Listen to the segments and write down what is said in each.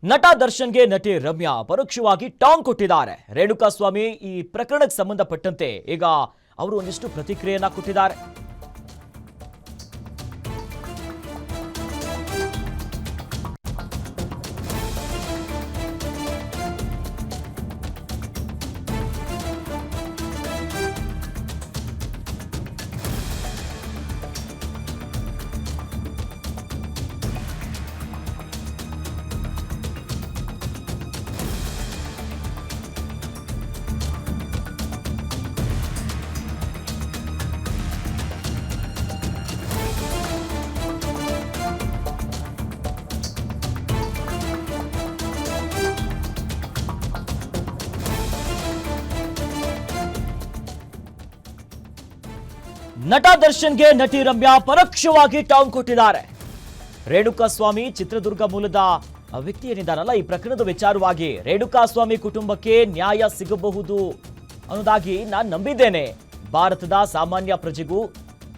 ನಟ ದರ್ಶನ್ಗೆ ನಟಿ ರಮ್ಯಾ ಪರೋಕ್ಷವಾಗಿ ಟಾಂಗ್ ಕೊಟ್ಟಿದ್ದಾರೆ. ರೇಣುಕಾಸ್ವಾಮಿ ಈ ಪ್ರಕರಣಕ್ಕೆ ಸಂಬಂಧಪಟ್ಟಂತೆ ಈಗ ಅವರು ಒಂದಿಷ್ಟು ಪ್ರತಿಕ್ರಿಯೆಯನ್ನ ಕೊಟ್ಟಿದ್ದಾರೆ. ನಟ ದರ್ಶನ್ಗೆ ನಟಿ ರಮ್ಯಾ ಪರೋಕ್ಷವಾಗಿ ಟಾಂಗ್ ಕೊಟ್ಟಿದ್ದಾರೆ. ರೇಣುಕಾಸ್ವಾಮಿ ಚಿತ್ರದುರ್ಗ ಮೂಲದ ವ್ಯಕ್ತಿ ಏನಿದ್ದಾರಲ್ಲ, ಈ ಪ್ರಕರಣದ ವಿಚಾರವಾಗಿ ರೇಣುಕಾಸ್ವಾಮಿ ಕುಟುಂಬಕ್ಕೆ ನ್ಯಾಯ ಸಿಗಬಹುದು ಅನ್ನೋದಾಗಿ ನಾನು ನಂಬಿದ್ದೇನೆ. ಭಾರತದ ಸಾಮಾನ್ಯ ಪ್ರಜೆಗೂ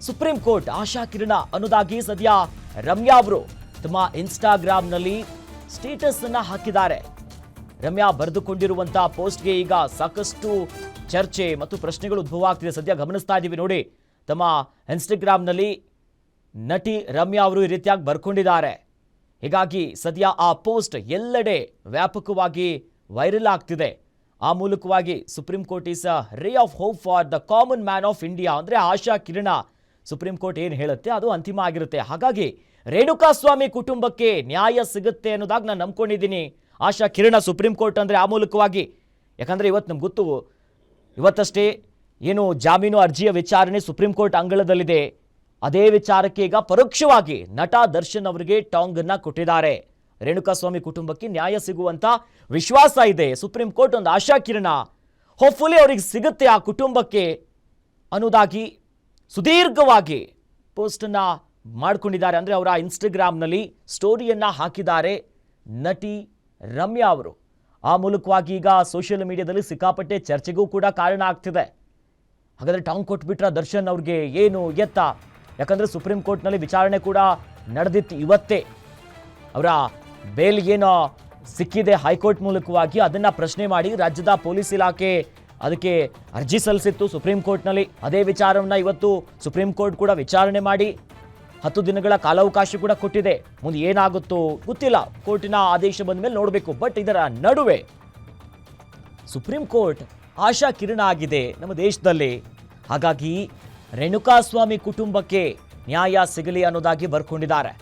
ಸುಪ್ರೀಂ ಕೋರ್ಟ್ ಆಶಾ ಕಿರಣ ಅನ್ನೋದಾಗಿ ಸದ್ಯ ರಮ್ಯಾ ಅವರು ತಮ್ಮ ಇನ್ಸ್ಟಾಗ್ರಾಂನಲ್ಲಿ ಸ್ಟೇಟಸ್ ಅನ್ನ ಹಾಕಿದ್ದಾರೆ. ರಮ್ಯಾ ಬರೆದುಕೊಂಡಿರುವಂತಹ ಪೋಸ್ಟ್ಗೆ ಈಗ ಸಾಕಷ್ಟು ಚರ್ಚೆ ಮತ್ತು ಪ್ರಶ್ನೆಗಳು ಉದ್ಭವ ಆಗ್ತಿದೆ. ಸದ್ಯ ಗಮನಿಸ್ತಾ ಇದ್ದೀವಿ ನೋಡಿ, ತಮ್ಮ ಇನ್ಸ್ಟಾಗ್ರಾಂನಲ್ಲಿ ನಟಿ ರಮ್ಯಾ ಅವರು ಈ ರೀತಿಯಾಗಿ ಬರ್ಕೊಂಡಿದ್ದಾರೆ. ಹೀಗಾಗಿ ಸದ್ಯ ಆ ಪೋಸ್ಟ್ ಎಲ್ಲೆಡೆ ವ್ಯಾಪಕವಾಗಿ ವೈರಲ್ ಆಗ್ತಿದೆ. ಆ ಮೂಲಕವಾಗಿ supreme court is a ray of hope for the common man of India, ಅಂದರೆ ಆಶಾ ಕಿರಣ. ಸುಪ್ರೀಂ ಕೋರ್ಟ್ ಏನು ಹೇಳುತ್ತೆ ಅದು ಅಂತಿಮ ಆಗಿರುತ್ತೆ. ಹಾಗಾಗಿ ರೇಣುಕಾಸ್ವಾಮಿ ಕುಟುಂಬಕ್ಕೆ ನ್ಯಾಯ ಸಿಗುತ್ತೆ ಅನ್ನೋದಾಗಿ ನಾನು ನಂಬ್ಕೊಂಡಿದ್ದೀನಿ. ಆಶಾ ಕಿರಣ ಸುಪ್ರೀಂ ಕೋರ್ಟ್ ಅಂದರೆ ಆ ಮೂಲಕವಾಗಿ, ಯಾಕಂದರೆ ಇವತ್ತು ನಮ್ಗೆ ಗೊತ್ತು, ಇವತ್ತಷ್ಟೇ ಏನು ಜಾಮೀನು ಅರ್ಜಿಯ ವಿಚಾರಣೆ ಸುಪ್ರೀಂ ಕೋರ್ಟ್ ಅಂಗಳದಲ್ಲಿದೆ. ಅದೇ ವಿಚಾರಕ್ಕೆ ಈಗ ಪರೋಕ್ಷವಾಗಿ ನಟ ದರ್ಶನ್ ಅವರಿಗೆ ಟಾಂಗ್ ಅನ್ನ ಕೊಟ್ಟಿದ್ದಾರೆ. ರೇಣುಕಾಸ್ವಾಮಿ ಕುಟುಂಬಕ್ಕೆ ನ್ಯಾಯ ಸಿಗುವಂತ ವಿಶ್ವಾಸ ಇದೆ. ಸುಪ್ರೀಂ ಕೋರ್ಟ್ ಒಂದು ಆಶಾ ಕಿರಣ, ಹೋಪ್ಫುಲಿ ಅವರಿಗೆ ಸಿಗುತ್ತೆ ಆ ಕುಟುಂಬಕ್ಕೆ ಅನ್ನೋದಾಗಿ ಸುದೀರ್ಘವಾಗಿ ಪೋಸ್ಟ್ ಅನ್ನ ಮಾಡ್ಕೊಂಡಿದ್ದಾರೆ. ಅಂದರೆ ಅವರ ಇನ್ಸ್ಟಾಗ್ರಾಮ್ನಲ್ಲಿ ಸ್ಟೋರಿಯನ್ನ ಹಾಕಿದ್ದಾರೆ ನಟಿ ರಮ್ಯಾ ಅವರು. ಆ ಮೂಲಕವಾಗಿ ಈಗ ಸೋಷಿಯಲ್ ಮೀಡಿಯಾದಲ್ಲಿ ಸಿಕ್ಕಾಪಟ್ಟೆ ಚರ್ಚೆಗೂ ಕೂಡ ಕಾರಣ ಆಗ್ತಿದೆ. ಹಾಗಾದರೆ ಟಾಂಗ್ ಕೊಟ್ಬಿಟ್ರ ದರ್ಶನ್ ಅವ್ರಿಗೆ ಏನು ಎತ್ತ? ಯಾಕಂದರೆ ಸುಪ್ರೀಂ ಕೋರ್ಟ್ನಲ್ಲಿ ವಿಚಾರಣೆ ಕೂಡ ನಡೆದಿತ್ತು ಇವತ್ತೇ. ಅವರ ಬೇಲ್ ಏನೋ ಸಿಕ್ಕಿದೆ ಹೈಕೋರ್ಟ್ ಮೂಲಕವಾಗಿ, ಅದನ್ನು ಪ್ರಶ್ನೆ ಮಾಡಿ ರಾಜ್ಯದ ಪೊಲೀಸ್ ಇಲಾಖೆ ಅದಕ್ಕೆ ಅರ್ಜಿ ಸಲ್ಲಿಸಿತ್ತು ಸುಪ್ರೀಂ ಕೋರ್ಟ್ನಲ್ಲಿ. ಅದೇ ವಿಚಾರವನ್ನು ಇವತ್ತು ಸುಪ್ರೀಂ ಕೋರ್ಟ್ ಕೂಡ ವಿಚಾರಣೆ ಮಾಡಿ 10 ದಿನಗಳ ಕಾಲಾವಕಾಶ ಕೂಡ ಕೊಟ್ಟಿದೆ. ಮುಂದೆ ಏನಾಗುತ್ತೋ ಗೊತ್ತಿಲ್ಲ, ಕೋರ್ಟಿನ ಆದೇಶ ಬಂದ ಮೇಲೆ ನೋಡಬೇಕು. ಬಟ್ ಇದರ ನಡುವೆ ಸುಪ್ರೀಂ ಕೋರ್ಟ್ ಆಶಾ ಕಿರಣ ಆಗಿದೆ ನಮ್ಮ ದೇಶದಲ್ಲಿ. ಹಾಗಾಗಿ ರೇಣುಕಾಸ್ವಾಮಿ ಕುಟುಂಬಕ್ಕೆ ನ್ಯಾಯ ಸಿಗಲಿ ಅನ್ನೋದಾಗಿ ಬರ್ಕೊಂಡಿದ್ದಾರೆ.